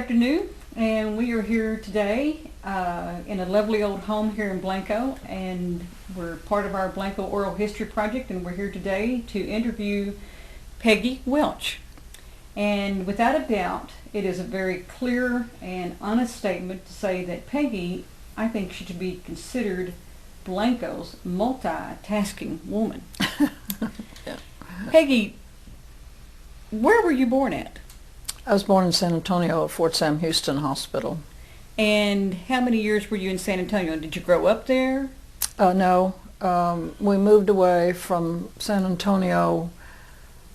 afternoon, and we are here today in a lovely old home here in Blanco, and we're part of our Blanco Oral History Project, and we're here today to interview Peggy Welch. And without a doubt, it is a very clear and honest statement to say that Peggy, I think, should be considered Blanco's multitasking woman. Yeah. Peggy, where were you born at? I was born in San Antonio at Fort Sam Houston Hospital. And how many years were you in San Antonio? Did you grow up there? No, we moved away from San Antonio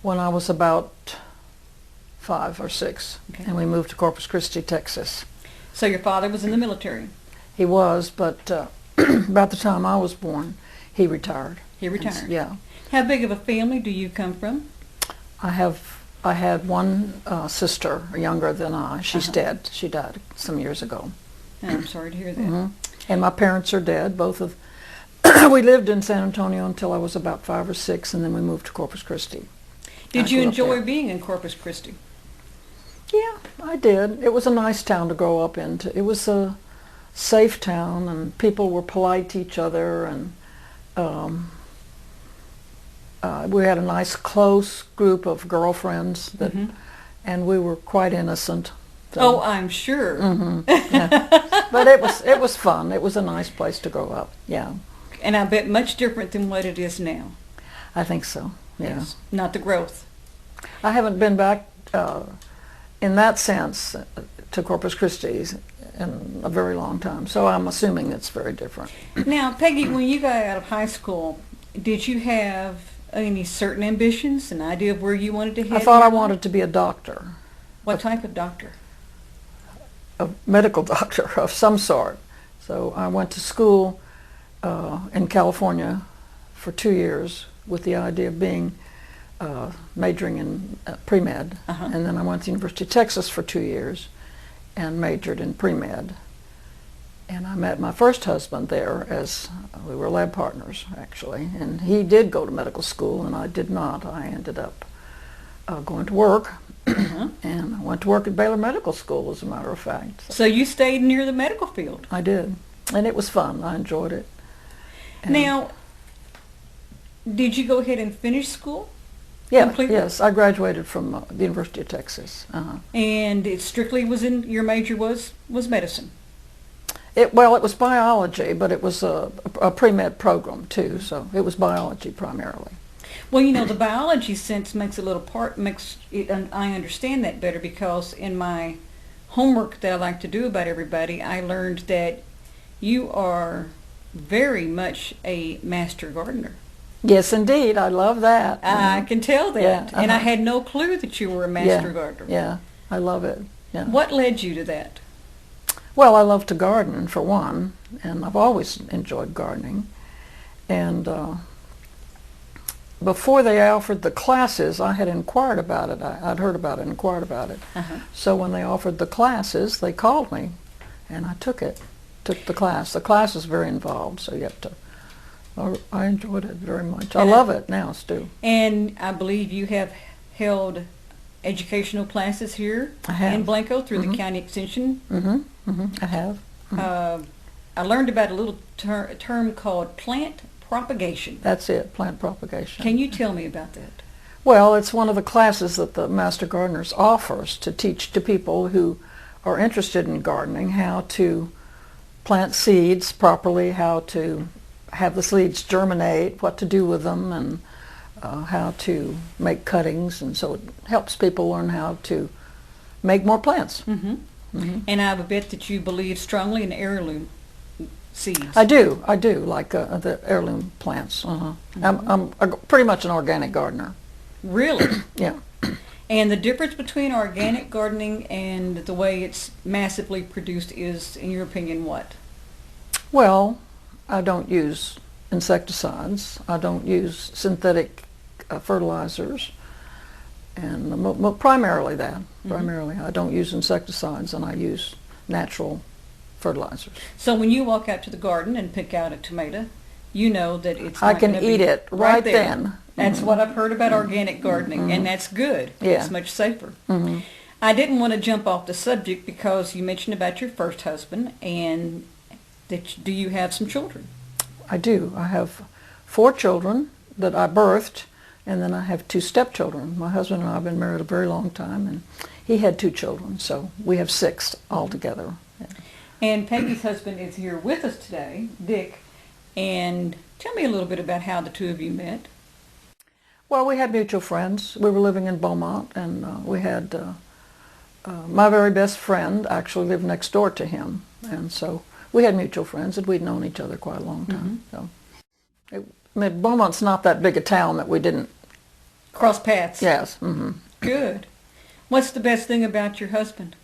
when I was about 5 or 6, Okay. and we moved to Corpus Christi, Texas. So your father was in the military. He was, but about the time I was born, he retired. He retired. Yeah. How big of a family do you come from? I had one sister younger than I. She's dead. She died some years ago. Oh, I'm sorry to hear that. Mm-hmm. And my parents are dead, both of. We lived in San Antonio until I was about 5 or 6, and then we moved to Corpus Christi. Did you grew up enjoy there. being in Corpus Christi? Yeah, I did. It was a nice town to grow up in. It was a safe town, and people were polite to each other, and we had a nice, close group of girlfriends, and we were quite innocent. So. Oh, I'm sure. Yeah. But it was fun. It was a nice place to grow up. Yeah, And I bet much different than what it is now. I think so. Yeah. Yes. Not the growth. I haven't been back in that sense to Corpus Christi in a very long time, so I'm assuming it's very different. Now, Peggy, when you got out of high school, did you have any certain ambitions, an idea of where you wanted to head? I thought I in your life? wanted to be a doctor, What type of doctor? a medical doctor of some sort. So I went to school in California for 2 years with the idea of being majoring in pre-med, and then I went to the University of Texas for 2 years and majored in pre-med. And I met my first husband there, as we were lab partners, actually, and he did go to medical school and I did not. I ended up going to work, and I went to work at Baylor Medical School, as a matter of fact. So you stayed near the medical field. I did, and it was fun. I enjoyed it. And Now, did you go ahead and finish school? yeah, completely? yes, I graduated from the University of Texas. And it strictly was in, your major was medicine. It was biology, but it was a pre-med program too, so it was biology primarily. Well, you know, the biology sense makes it, I understand that better, because in my homework that I like to do about everybody, I learned that you are very much a master gardener. Yes, indeed, I love that. I can tell that. Yeah, And I had no clue that you were a master gardener. Yeah, I love it. Yeah. What led you to that? Well, I love to garden, for one, and I've always enjoyed gardening. And before they offered the classes, I had inquired about it. I'd heard about it and inquired about it. So when they offered the classes, they called me, and I took the class. The class is very involved, so you have to. I enjoyed it very much. I love it now, Stu. And I believe you have held educational classes here in Blanco through the county extension. I have. I learned about a little term called plant propagation. That's it, plant propagation. Can you tell me about that? Well, it's one of the classes that the Master Gardeners offers to teach to people who are interested in gardening how to plant seeds properly, how to have the seeds germinate, what to do with them, and how to make cuttings, and so it helps people learn how to make more plants. And I would bet that you believe strongly in heirloom seeds. I do, like the heirloom plants. I'm pretty much an organic gardener. Really? Yeah. And the difference between organic gardening and the way it's massively produced is, in your opinion, what? Well, I don't use insecticides. I don't use synthetic fertilizers, and primarily that. Primarily, I don't use insecticides, and I use natural fertilizers. So when you walk out to the garden and pick out a tomato, you know that it's I not can gonna eat be it right there. then. That's what I've heard about organic gardening, and that's good. Yeah. It's much safer. I didn't want to jump off the subject because you mentioned about your first husband, and do you have some children? I do. I have 4 children that I birthed, and then I have 2 stepchildren. My husband and I have been married a very long time, and he had 2 children, so we have 6 altogether. Yeah. And Peggy's husband is here with us today, Dick, and tell me a little bit about how the two of you met. Well, we had mutual friends. We were living in Beaumont, and we had my very best friend actually lived next door to him, and so we had mutual friends, and we'd known each other quite a long time. So, I mean, Beaumont's not that big a town that we didn't cross paths. Yes. Mm-hmm. Good. What's the best thing about your husband?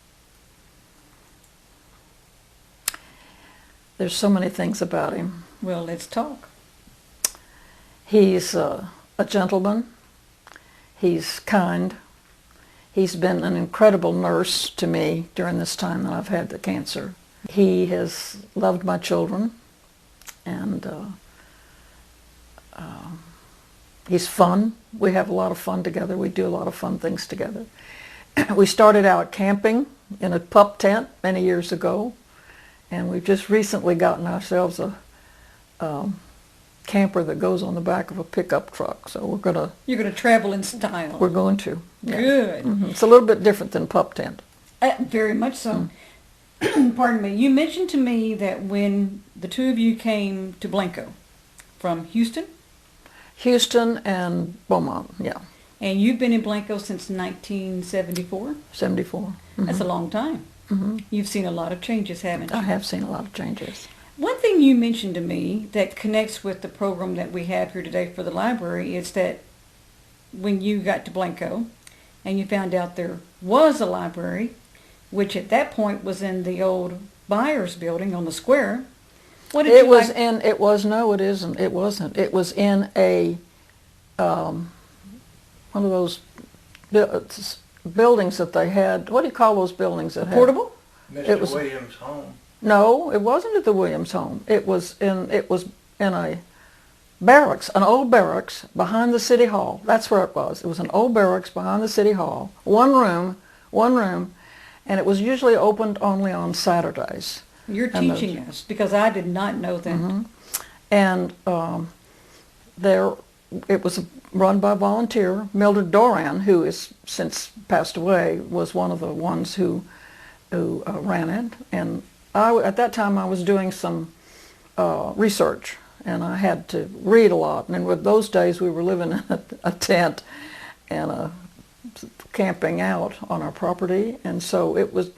There's so many things about him. Well, let's talk. He's a gentleman. He's kind. He's been an incredible nurse to me during this time that I've had the cancer. He has loved my children, and he's fun. We have a lot of fun together. We do a lot of fun things together. We started out camping in a pup tent many years ago, and we've just recently gotten ourselves a camper that goes on the back of a pickup truck. So You're gonna travel in style. We're going to. Yeah. Good. Mm-hmm. It's a little bit different than pup tent. Very much so. Pardon me. You mentioned to me that when the two of you came to Blanco from Houston? Houston and Beaumont, yeah. And you've been in Blanco since 1974? 74. Mm-hmm. That's a long time. Mm-hmm. You've seen a lot of changes, haven't you? I have seen a lot of changes. One thing you mentioned to me that connects with the program that we have here today for the library is that when you got to Blanco and you found out there was a library, which at that point was in the old Byers building on the square. What did It you was like? in, it was, no it isn't, it wasn't. It was in a, one of those buildings that they had, what do you call those buildings that had? Portable? Mr. Williams' home. No, it wasn't at the Williams home. It was in a barracks, an old barracks behind the city hall. That's where it was. It was an old barracks behind the city hall. One room, and it was usually opened only on Saturdays. You're teaching us because I did not know that. Mm-hmm. And it was run by a volunteer. Mildred Doran, who has since passed away, was one of the ones who ran it. And at that time I was doing some research, and I had to read a lot. And with those days we were living in a tent and camping out on our property, and so it was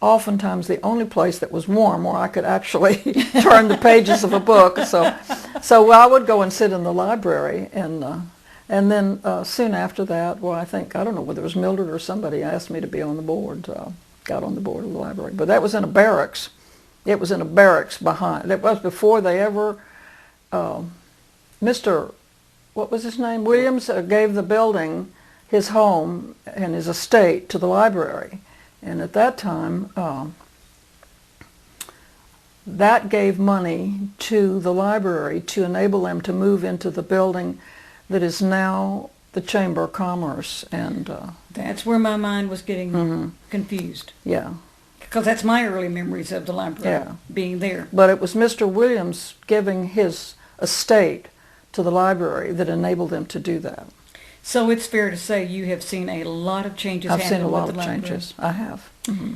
oftentimes the only place that was warm where I could actually turn the pages of a book. So I would go and sit in the library, and then soon after that, well, I don't know whether it was Mildred or somebody asked me to be on the board. Got on the board of the library, but that was in a barracks. It was in a barracks behind. It was before they ever. Mr. What was his name? Williams gave the building, his home and his estate, to the library. And at that time, that gave money to the library to enable them to move into the building that is now the Chamber of Commerce. And that's where my mind was getting confused. Yeah. Because that's my early memories of the library, being there. But it was Mr. Williams giving his estate to the library that enabled them to do that. So it's fair to say you have seen a lot of changes happen with the library. I've seen a lot of changes. I have. Mm-hmm.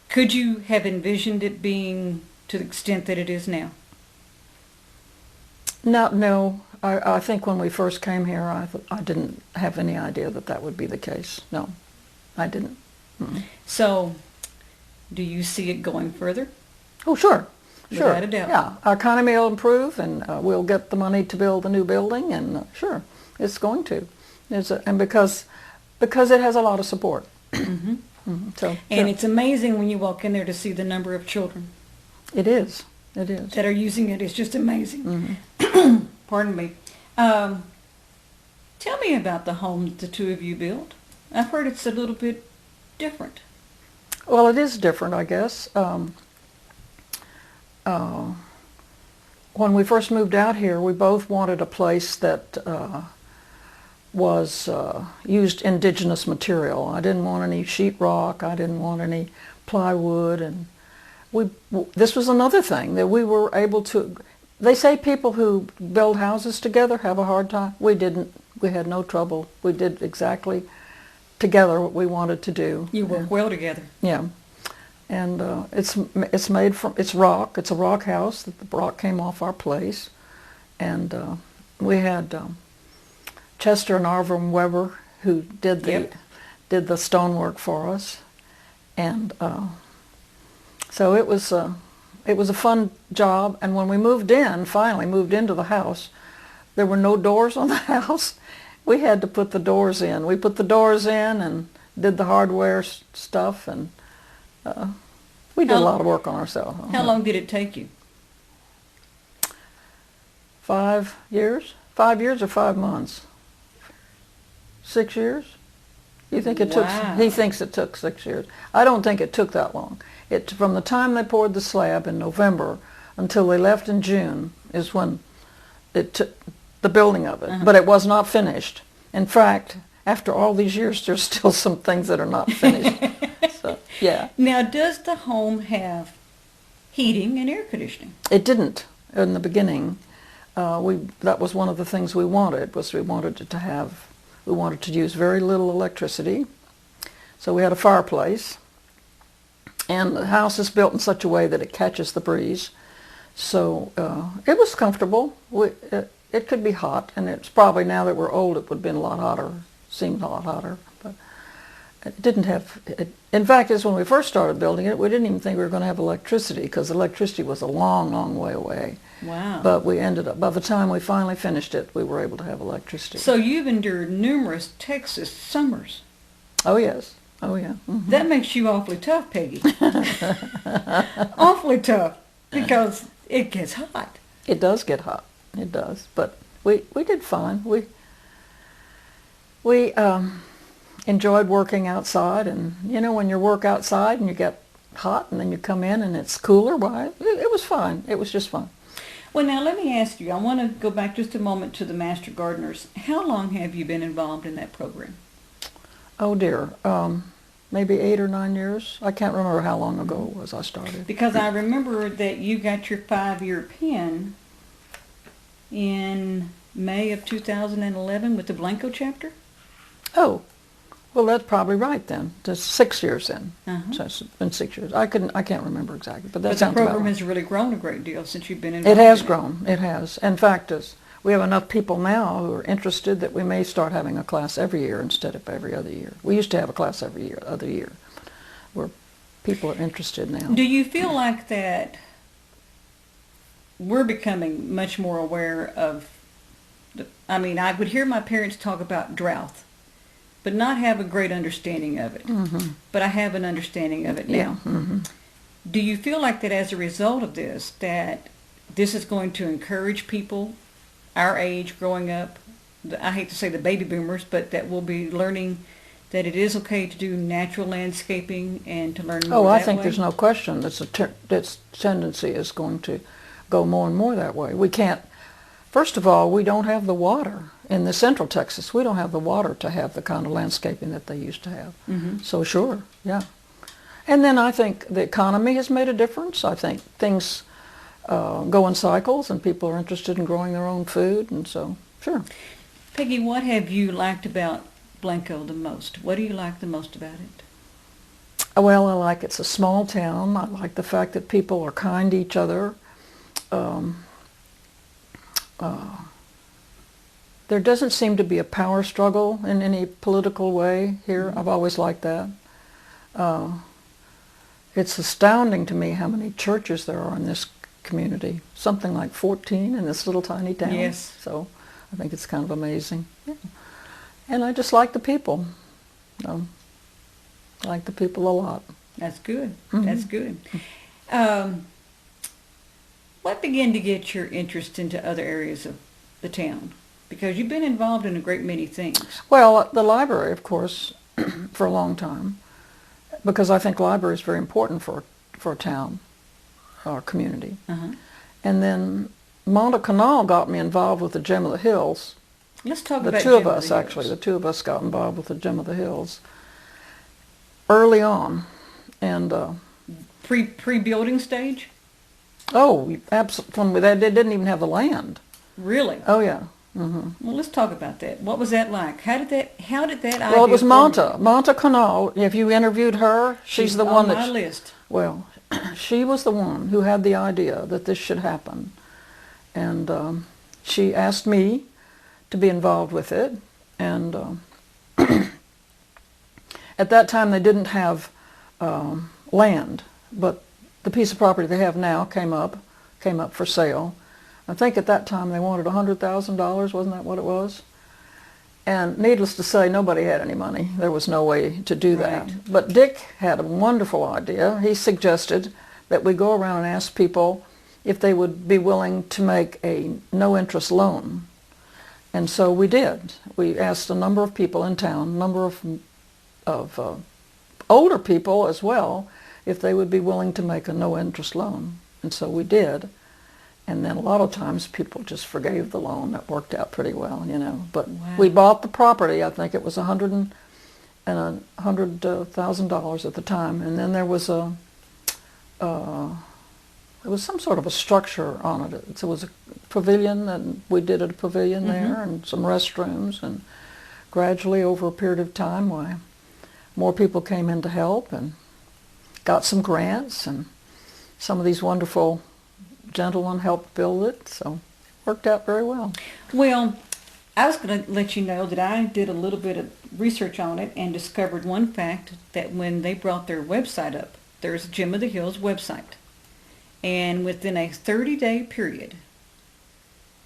Could you have envisioned it being to the extent that it is now? No. I think when we first came here, I didn't have any idea that would be the case. No, I didn't. Mm-hmm. So, do you see it going further? Oh, sure. Without a doubt. Yeah, our economy will improve, and we'll get the money to build a new building, and sure, it's going to. And because it has a lot of support. Mm-hmm. Mm-hmm. So, and it's amazing when you walk in there to see the number of children. It is. It is. That are using it. It's just amazing. Mm-hmm. Pardon me. Tell me about the home that the two of you built. I've heard it's a little bit different. Well, it is different, I guess. When we first moved out here, we both wanted a place that was used indigenous material. I didn't want any sheetrock. I didn't want any plywood, and this was another thing that we were able to. They say people who build houses together have a hard time. We didn't. We had no trouble. We did exactly together what we wanted to do. You work well together. Yeah, and it's made from rock. It's a rock house. The rock came off our place, and we had Chester and Arvin Weber who did the stonework for us, and so it was a fun job. And when we finally moved into the house, there were no doors on the house. We had to put the doors in. We put the doors in and did the hardware stuff, and we did a lot of work on ourselves. How long did it take you? 5 years? 5 years or 5 months? 6 years? You think it took? Wow. He thinks it took 6 years. I don't think it took that long. From the time they poured the slab in November until they left in June is when it took the building of it. But it was not finished. In fact, after all these years, there's still some things that are not finished. So, yeah. Now, does the home have heating and air conditioning? It didn't in the beginning. That was one of the things we wanted. We wanted to use very little electricity. So we had a fireplace, and the house is built in such a way that it catches the breeze. So it was comfortable. It could be hot, and it's probably, now that we're old, it would have been a lot hotter. Seemed a lot hotter, but it didn't have. In fact, when we first started building it, we didn't even think we were going to have electricity, because electricity was a long, long way away. Wow. But we ended up, by the time we finally finished it, we were able to have electricity. So you've endured numerous Texas summers. Oh, yes. Oh, yeah. Mm-hmm. That makes you awfully tough, Peggy. Awfully tough, because it gets hot. It does get hot. It does. But we did fine. We enjoyed working outside, and when you work outside and you get hot and then you come in and it's cooler, why, it was fine. It was just fun. Well, now let me ask you, I want to go back just a moment to the Master Gardeners. How long have you been involved in that program? Oh dear, maybe 8 or 9 years. I can't remember how long ago it was I started. Because I remember that you got your 5-year pin in May of 2011 with the Blanco chapter? Oh, well, that's probably right then. That's 6 years then. Uh-huh. So it's been 6 years. I can't remember exactly, but that But sounds the about program right. has really grown a great deal since you've been involved. It has in grown. It has. In fact, we have enough people now who are interested that we may start having a class every year instead of every other year. We used to have a class every other year, where people are interested now. Do you feel like that we're becoming much more aware of I would hear my parents talk about drought, but not have a great understanding of it. Mm-hmm. But I have an understanding of it now. Yeah. Mm-hmm. Do you feel like that as a result of this, that this is going to encourage people our age growing up, I hate to say the baby boomers, but that will be learning that it is okay to do natural landscaping and to learn more I that think way? there's no question that tendency is going to go more and more that way. We can't, first of all, we don't have the water. In the central Texas, we don't have the water to have the kind of landscaping that they used to have. Mm-hmm. So sure, yeah. And then I think the economy has made a difference. I think things go in cycles, and people are interested in growing their own food, and so, sure. Peggy, what have you liked about Blanco the most? What do you like the most about it? Well, I like it's a small town. I like the fact that people are kind to each other. There doesn't seem to be a power struggle in any political way here. I've always liked that. It's astounding to me how many churches there are in this community. Something like 14 in this little tiny town. Yes. So I think it's kind of amazing. Yeah. And I just like the people. I like the people a lot. That's good. Mm-hmm. That's good. What began to get your interest into other areas of the town? Because you've been involved in a great many things. Well, the library, of course, for a long time, because I think library is very important for a town or community. Uh-huh. And then Canal got me involved with the Gem of the Hills. Let's talk The about two of Gem us, the actually, the Hills. two of us got involved with the Gem of the Hills early on. And, Pre-building stage? oh, absolutely, they didn't even have the land. Really? Oh, yeah. Hmm. Well, let's talk about that. What was that like? How did that idea Well, it was formulate? Monta Canal. If you interviewed her, she's the one on my that, list. well, she was the one who had the idea that this should happen. And she asked me to be involved with it. And at that time, they didn't have land, but the piece of property they have now came up for sale. I think at that time they wanted $100,000, wasn't that what it was? And needless to say, nobody had any money. There was no way to do that. Right. But Dick had a wonderful idea. He suggested that we go around and ask people if they would be willing to make a no-interest loan. And so we did. We asked a number of people in town, a number of older people as well, if they would be willing to make a no-interest loan. And so we did. And then a lot of times people just forgave the loan. That worked out pretty well, you know. But Wow. we bought the property. I think it was $100,000 at the time. And then there was it was some sort of a structure on it. So it was a pavilion, and we did a pavilion there, and some restrooms. And gradually, over a period of time, why, more people came in to help and got some grants, and some of these wonderful gentlemen helped build it, so it worked out very well. Well, I was going to let you know that I did a little bit of research on it and discovered one fact, that when they brought their website up, there's a Gem of the Hills website, and within a 30-day period,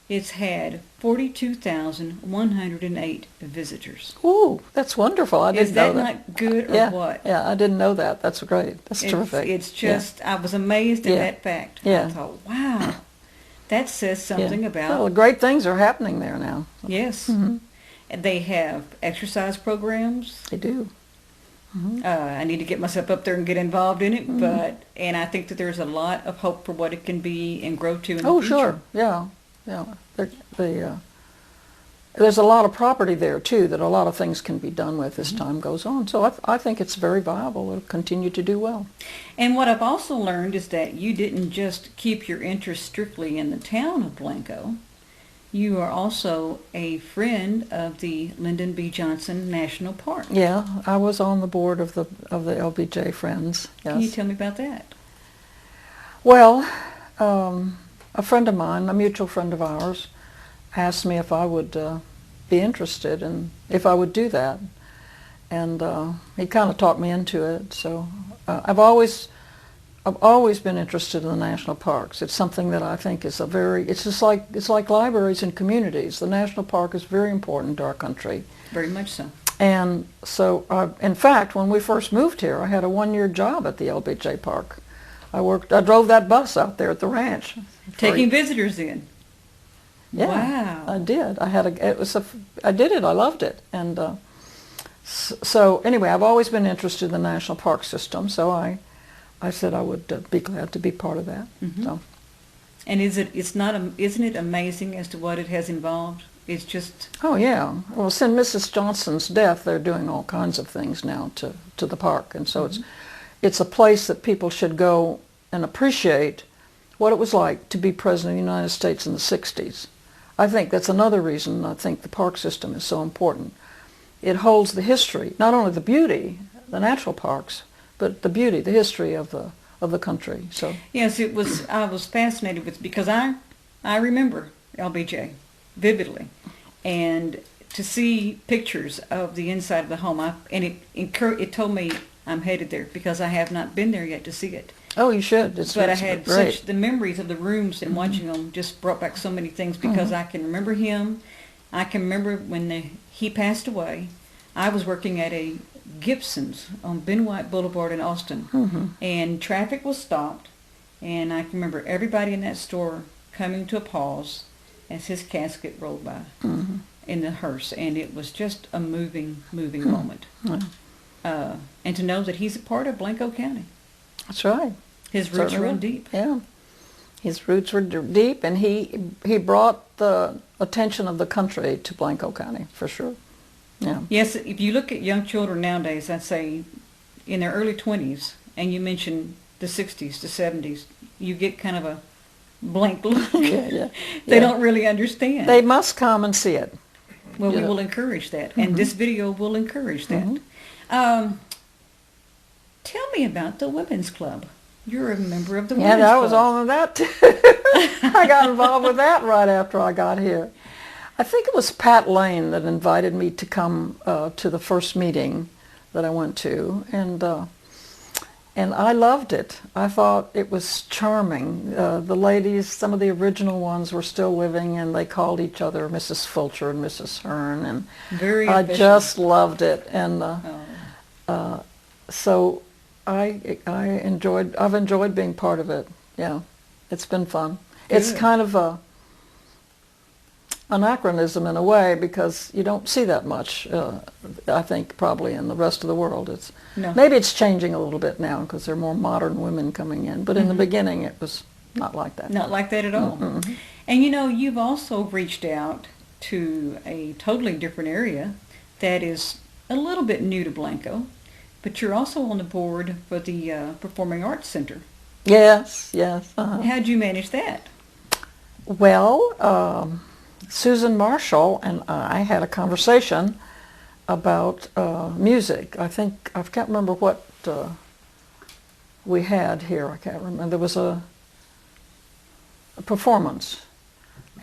it's had 42,108 visitors. Ooh, that's wonderful. I Is didn't that know that. not good or Yeah, what? yeah, I didn't know that. That's great. That's terrific. It's Yeah. just, I was amazed at Yeah. that fact. Yeah. I thought, wow, that says something Yeah. about, Well, great things are happening there now. yes. Hmm. And they have exercise programs. They do. I need to get myself up there and get involved in it, and I think that there's a lot of hope for what it can be and grow to in the Oh, future. sure. Yeah, yeah. There's a lot of property there, too, that a lot of things can be done with as time goes on. So I think it's very viable. It'll continue to do well. And what I've also learned is that you didn't just keep your interest strictly in the town of Blanco. You are also a friend of the Lyndon B. Johnson National Park. Yeah, I was on the board of the LBJ Friends. Yes. Can you tell me about that? Well, a friend of mine, a mutual friend of ours, asked me if I would be interested and if I would do that. And he kind of talked me into it. So I've always been interested in the national parks. It's something that I think is it's like libraries and communities. The national park is very important to our country. Very much so. And so, in fact, when we first moved here, I had a one-year job at the LBJ Park. I drove that bus out there at the ranch. Taking visitors in. Yeah, Wow. I did. I did it. I loved it. And so anyway, I've always been interested in the national park system. So I said I would be glad to be part of that. So. And isn't it amazing as to what it has involved? It's just, Oh yeah. Well, since Mrs. Johnson's death, they're doing all kinds of things now to the park, and so it's a place that people should go and appreciate what it was like to be president of the United States in the 60s. I think that's another reason I think the park system is so important. It holds the history, not only the beauty, the natural parks, but the beauty, the history of the country. So yes, I was fascinated with, because I remember LBJ vividly, and to see pictures of the inside of the home, it told me I'm headed there, because I have not been there yet to see it. oh, you should. But I it's had great. the memories of the rooms, and watching them just brought back so many things, because I can remember him. I can remember when he passed away. I was working at a Gibson's on Ben White Boulevard in Austin, and traffic was stopped, and I can remember everybody in that store coming to a pause as his casket rolled by in the hearse, and it was just a moving moment. And to know that he's a part of Blanco County. That's right. His roots Certainly run will. deep. Yeah. His roots were deep, and he brought the attention of the country to Blanco County, for sure. Yeah. Yes, if you look at young children nowadays, I'd say in their early 20s, and you mention the 60s, the 70s, you get kind of a blank look. Yeah. They don't really understand. They must come and see it. Well, we will encourage that, and this video will encourage that. Tell me about the Women's Club. You're a member of the Women's Club. Yeah, I was on that too. I got involved with that right after I got here. I think it was Pat Lane that invited me to come to the first meeting that I went to, and I loved it. I thought it was charming. The ladies, some of the original ones were still living, and they called each other Mrs. Fulcher and Mrs. Hearn, and Very I efficient. just loved it. And so I've enjoyed being part of it. Yeah, it's been fun. Good. It's kind of a anachronism in a way, because you don't see that much, I think, probably in the rest of the world. Maybe it's changing a little bit now because there are more modern women coming in, but in the beginning it was not like that. Not like that at all. And you know, you've also reached out to a totally different area that is a little bit new to Blanco, but you're also on the board for the Performing Arts Center. Yes. How'd you manage that? Well, Susan Marshall and I had a conversation about music. I can't remember what we had here. I can't remember. There was a performance,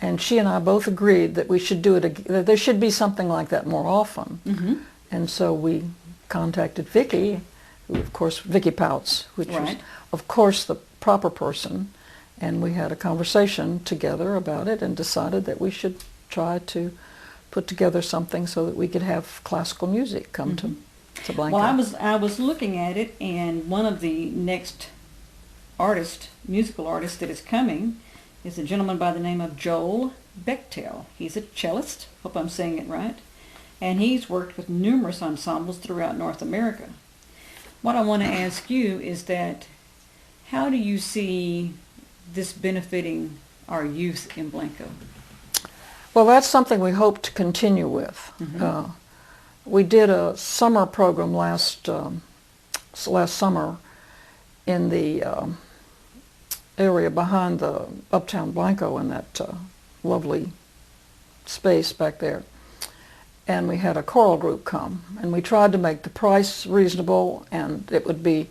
and she and I both agreed that we should do it. That there should be something like that more often. And so we contacted Vicki, who, of course, Vicki Pouts, which was, of course, the proper person. And we had a conversation together about it and decided that we should try to put together something so that we could have classical music come to Blanco. Well, I was looking at it, and one of the next musical artists that is coming is a gentleman by the name of Joel Bechtel. He's a cellist, hope I'm saying it right, and he's worked with numerous ensembles throughout North America. What I want to ask you is that, how do you see this benefiting our youth in Blanco? Well, that's something we hope to continue with. We did a summer program last summer in the area behind the Uptown Blanco, in that lovely space back there. And we had a choral group come, and we tried to make the price reasonable, and it would be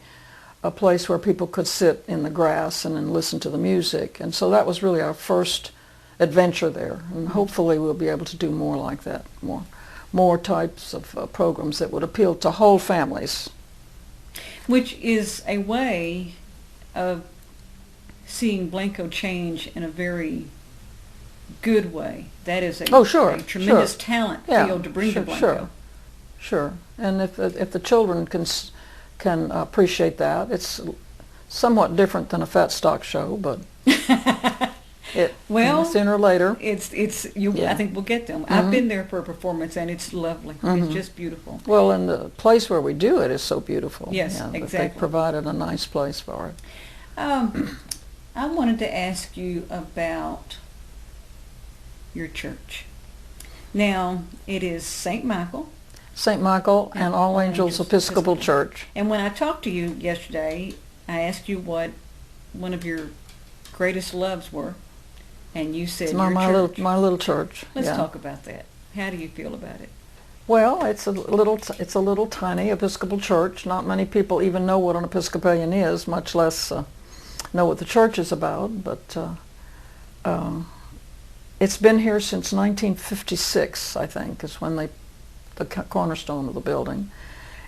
a place where people could sit in the grass and then listen to the music. And so that was really our first adventure there, and hopefully we'll be able to do more like that, more types of programs that would appeal to whole families. Which is a way of seeing Blanco change in a very good way. That is a tremendous talent field to bring to Blanco. Sure. And if the children can appreciate that, it's somewhat different than a fat stock show, but sooner or later. I think we'll get them. I've been there for a performance, and it's lovely. It's just beautiful. Well, and the place where we do it is so beautiful. Yes, exactly. They provided a nice place for it. I wanted to ask you about your church. Now, it is St. Michael. St. Michael and All Angels Episcopal Church. And when I talked to you yesterday, I asked you what one of your greatest loves were, and you said my little church. Let's talk about that. How do you feel about it? Well, it's a little tiny Episcopal church. Not many people even know what an Episcopalian is, much less know what the church is about. But it's been here since 1956, I think, is when the cornerstone of the building,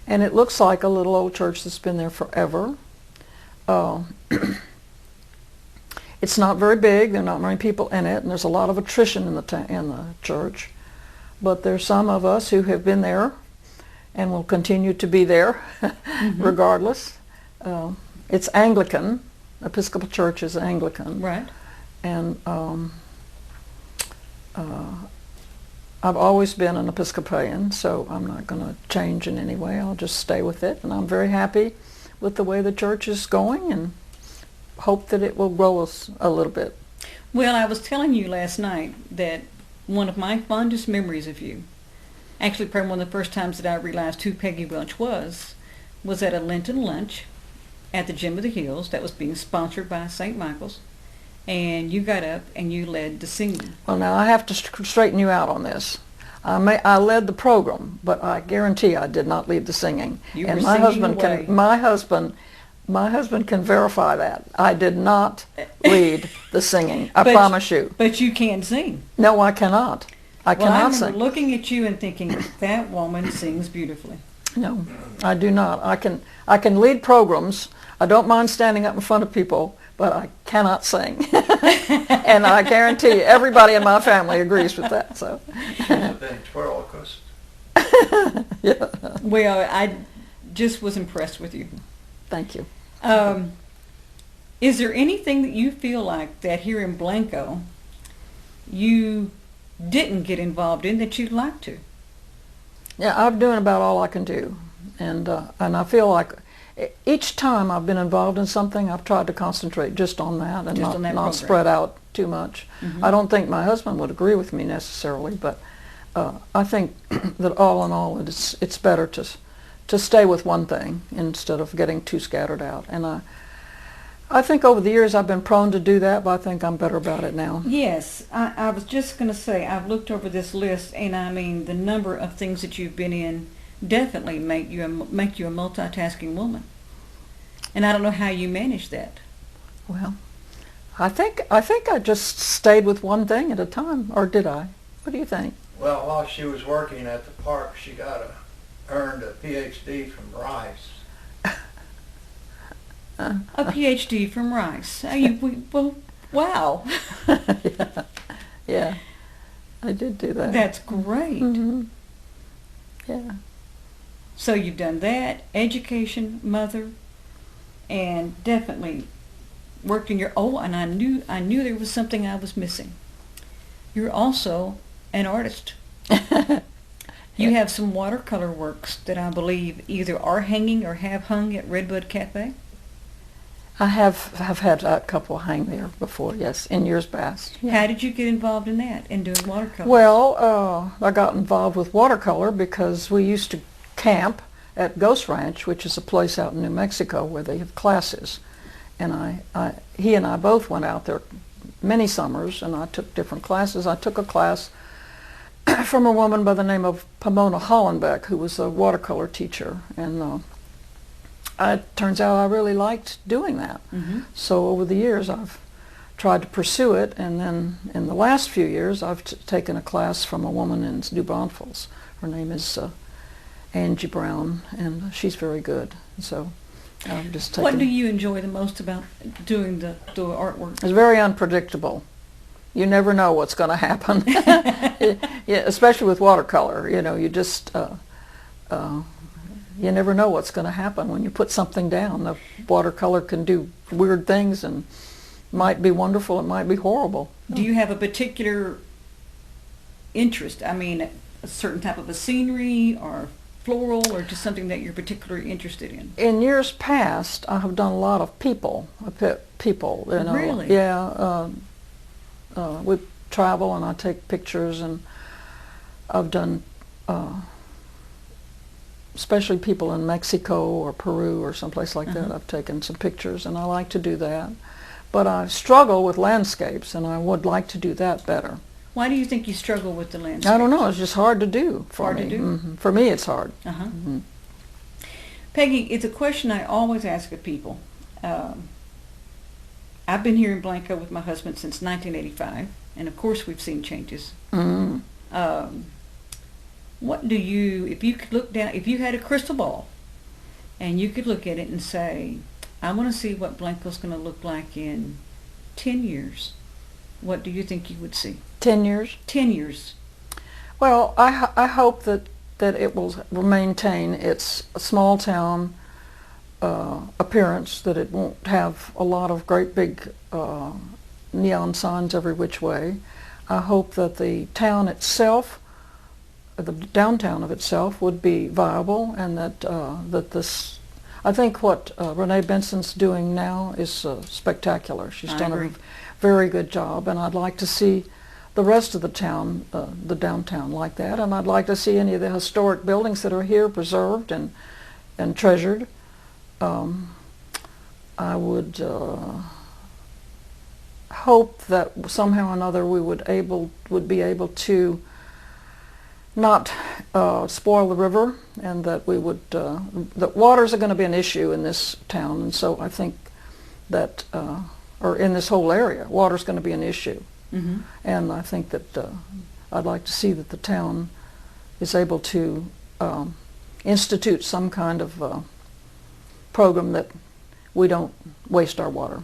and it looks like a little old church that's been there forever. It's not very big. There are not many people in it, and there's a lot of attrition in the church. But there's some of us who have been there and will continue to be there regardless. It's Anglican. Episcopal Church is Anglican. Right. And I've always been an Episcopalian, so I'm not going to change in any way. I'll just stay with it, and I'm very happy with the way the church is going, and hope that it will grow us a little bit. Well, I was telling you last night that one of my fondest memories of you, actually probably one of the first times that I realized who Peggy Welch was at a Lenten lunch at the Gym of the Hills that was being sponsored by St. Michael's. And you got up and you led the singing. Well, now I have to straighten you out on this. I led the program, but I guarantee I did not lead the singing. You and were my singing husband away. my husband can verify that. I did not lead the singing. I But- promise you. But you can sing. No, I cannot. I Well, I cannot remember sing. looking at you and thinking, that woman sings beautifully. No, I do not. I can lead programs. I don't mind standing up in front of people, but I cannot sing. And I guarantee you, everybody in my family agrees with that. So, She's a ventriloquist. yeah, Well, I just was impressed with you. thank you. Is there anything that you feel like that here in Blanco you didn't get involved in that you'd like to? Yeah, I'm doing about all I can do, and I feel like each time I've been involved in something, I've tried to concentrate just on that and Just on that not program. spread out too much. Mhm. I don't think my husband would agree with me necessarily, but I think that all in all, it's better to stay with one thing instead of getting too scattered out. And I think over the years I've been prone to do that, but I think I'm better about it now. Yes, I was just going to say, I've looked over this list, and I mean, the number of things that you've been in definitely make you a multitasking woman. And I don't know how you manage that. Well, I think I just stayed with one thing at a time, or did I? What do you think? Well, while she was working at the park, she earned a PhD from Rice. A PhD from Rice. Well, wow. Yeah, I did do that. That's great. Hmm. Yeah. So you've done that, education, mother, and definitely worked in your, and I knew there was something I was missing. You're also an artist. You have some watercolor works that I believe either are hanging or have hung at Redbud Cafe. I have had a couple hang there before, yes, in years past. Yeah. How did you get involved in that, in doing watercolor? Well, I got involved with watercolor because we used to camp at Ghost Ranch, which is a place out in New Mexico where they have classes. And he and I both went out there many summers, and I took different classes. I took a class from a woman by the name of Pomona Hollenbeck, who was a watercolor teacher, and it turns out I really liked doing that. Mm-hmm. So over the years I've tried to pursue it, and then in the last few years I've taken a class from a woman in New Braunfels. Her name is Angie Brown, and she's very good. So I've just taken... What do you enjoy the most about doing the artwork? It's very unpredictable. You never know what's going to happen. Yeah, especially with watercolor. You know, you just you never know what's going to happen when you put something down. The watercolor can do weird things, and might be wonderful, it might be horrible. Do you have a particular interest? I mean, a certain type of a scenery or floral, or just something that you're particularly interested in? In years past, I have done a lot of people. People, you know. Really? Yeah. We travel, and I take pictures, and I've done especially people in Mexico or Peru or someplace like that. I've taken some pictures, and I like to do that. But I struggle with landscapes, and I would like to do that better. Why do you think you struggle with the landscape? I don't know. It's just hard to do for Hard me. to do? Mhm. For me, it's hard. Uh-huh. Mhm. Peggy, it's a question I always ask of people. I've been here in Blanco with my husband since 1985, and of course we've seen changes. Mhm. What do you, if you could look down, if you had a crystal ball, and you could look at it and say, I want to see what Blanco's going to look like in 10 years, what do you think you would see? 10 years? 10 years. Well, I hope that it will maintain its small town appearance, that it won't have a lot of great big neon signs every which way. I hope that the town itself, the downtown of itself, would be viable, and that I think what Renee Benson's doing now is spectacular. She's I done agree. a very good job, and I'd like to see the rest of the town, the downtown, like that, and I'd like to see any of the historic buildings that are here preserved and treasured. I would hope that somehow or another we would be able to not spoil the river, and that we would that waters are going to be an issue in this town, and so I think that or in this whole area, water's going to be an issue. Mm-hmm. And I think that I'd like to see that the town is able to institute some kind of program that we don't waste our water.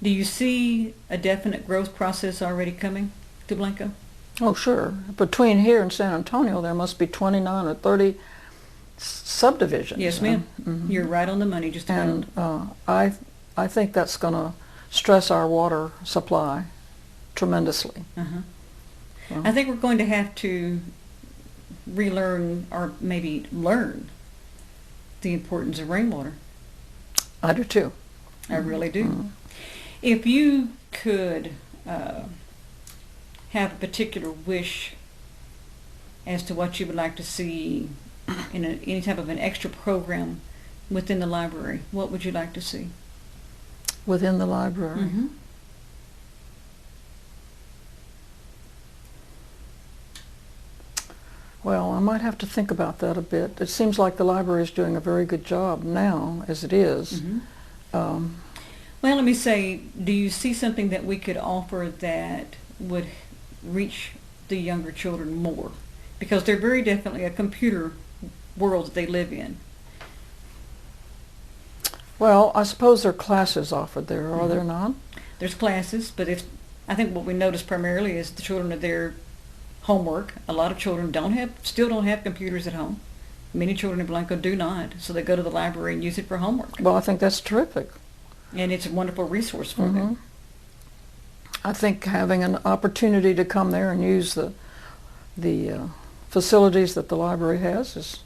Do you see a definite growth process already coming to Blanco? Oh, sure. Between here and San Antonio, there must be 29 or 30 subdivisions. Yes, ma'am. Mhm. You're right on the money, just about. And I think that's going to stress our water supply tremendously. Uh-huh. Well, I think we're going to have to relearn, or maybe learn, the importance of rainwater. I do too. I really do. Mhm. If you could have a particular wish as to what you would like to see in any type of an extra program within the library, what would you like to see? Within the library. Mm-hmm. Well, I might have to think about that a bit. It seems like the library is doing a very good job now, as it is. Mm-hmm. Um, Well, let me say, do you see something that we could offer that would reach the younger children more? Because they're very definitely a computer world that they live in. well, I suppose there are classes offered there, are there not? There's classes, but I think what we notice primarily is the children are their homework. A lot of children still don't have computers at home. Many children in Blanco do not, so they go to the library and use it for homework. Well, I think that's terrific. And it's a wonderful resource for them. Mhm. I think having an opportunity to come there and use the facilities that the library has is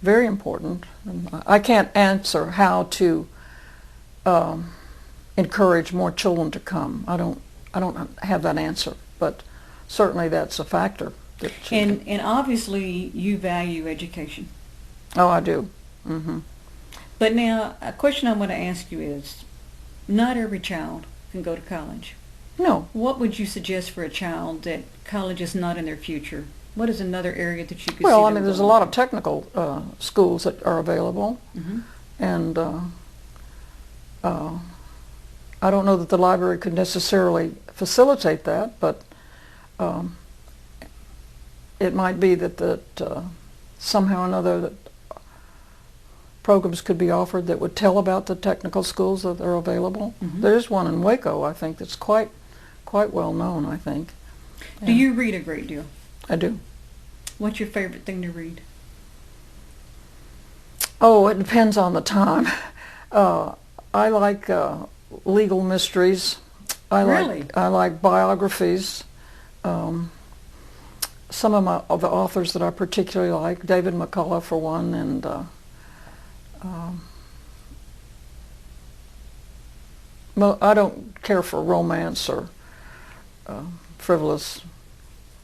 very important. And I can't answer how to encourage more children to come. I don't have that answer, but certainly that's a factor. That And obviously you value education. oh, I do. Hmm. But now, a question I want to ask you is, not every child can go to college. No. What would you suggest for a child that college is not in their future? What is another area that you could see Well, I them mean, there's a going lot to? of technical schools that are available, Mm-hmm. and I don't know that the library could necessarily facilitate that, but it might be that somehow or another that programs could be offered that would tell about the technical schools that are available. Mhm. There's one in Waco, I think, that's quite well known, I think. Do Yeah. you read a great deal? I do. What's your favorite thing to read? Oh, it depends on the time. I like legal mysteries. Really? I like biographies. Some of the authors that I particularly like, David McCullough for one, and well, I don't care for romance or frivolous.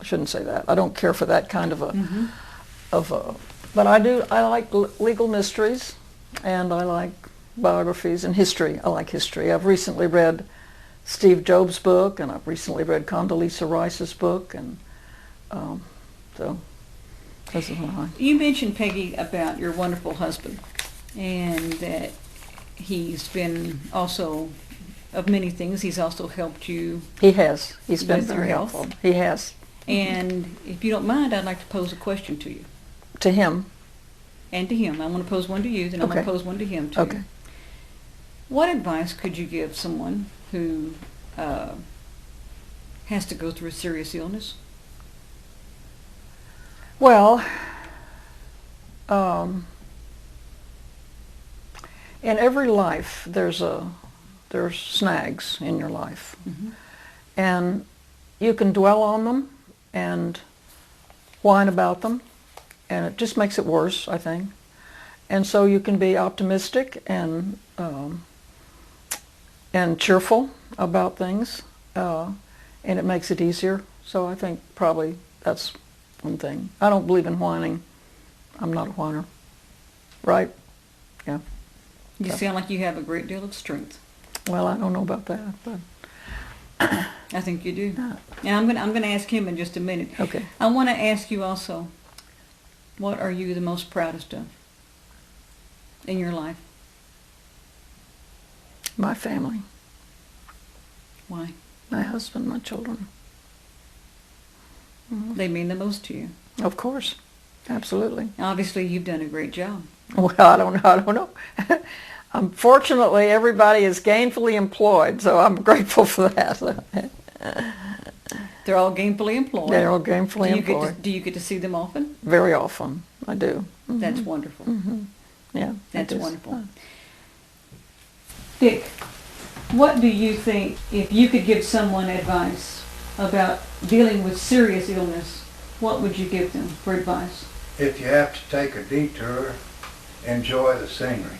I shouldn't say that. I don't care for that kind of a Mm-hmm. but I like legal mysteries, and I like biographies and history. I like history. I've recently read Steve Jobs' book, and I've recently read Condoleezza Rice's book, and so those are mine. You mentioned, Peggy, about your wonderful husband, and that he's been also, of many things, he's also helped you. He has. He's been With your very health? helpful. He has. And if you don't mind, I'd like to pose a question to you. To him. And to him. I want to pose one to you, then I'm going Okay. to pose one to him, too. Okay. What advice could you give someone who has to go through a serious illness? Well, in every life, there's snags in your life, Mm-hmm. and you can dwell on them and whine about them, and it just makes it worse, I think. And so you can be optimistic and cheerful about things, and it makes it easier. So I think probably that's one thing. I don't believe in whining. I'm not a whiner. Right? Yeah. You sound like you have a great deal of strength. Well, I don't know about that, but I think you do. And I'm gonna ask him in just a minute. okay. I want to ask you also, what are you the most proudest of in your life? My family, Why? my husband, my children. They mean the most to you. Of course, absolutely. Obviously, you've done a great job. Well, I don't know. Unfortunately, everybody is gainfully employed, so I'm grateful for that. They're all gainfully employed. They're all gainfully employed. Do you get to see them often? Very often, I do. That's wonderful. Yeah, That's it is. wonderful. Dick, what do you think, if you could give someone advice about dealing with serious illness, what would you give them for advice? If you have to take a detour, enjoy the scenery.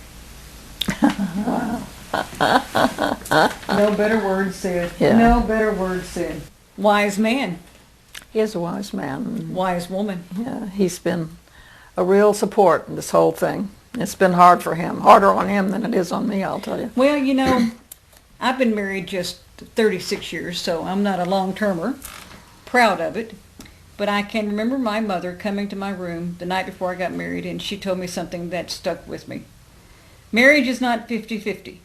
No better words said. Yeah. No better words said. Wise man, He is a wise man. wise woman. Yeah, he's been a real support in this whole thing. It's been hard for him, harder on him than it is on me, I'll tell you. Well, you know, I've been married just 36 years, so I'm not a long-termer. Proud of it. But I can remember my mother coming to my room the night before I got married, and she told me something that stuck with me. Marriage is not 50-50.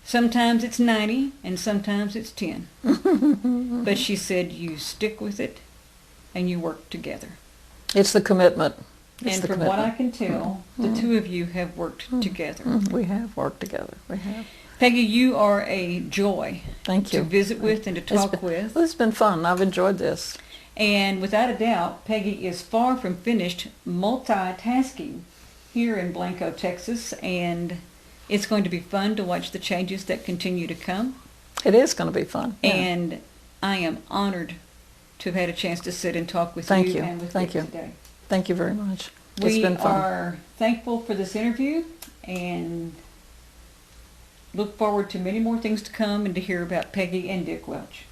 Sometimes it's 90, and sometimes it's 10. But she said, you stick with it, and you work together. It's the commitment. It's And the from what I commitment. can tell, the two of you have worked together. We have worked together. We have. Peggy, you are a joy Thank you. to visit with and to talk with. Well, it's been fun. I've enjoyed this. And without a doubt, Peggy is far from finished multitasking here in Blanco, Texas, and it's going to be fun to watch the changes that continue to come. It is going to be fun. Yeah. And I am honored to have had a chance to sit and talk with Thank you you. and with Thank Dick you. today. Thank you very much. It's We been fun. are thankful for this interview and look forward to many more things to come and to hear about Peggy and Dick Welch.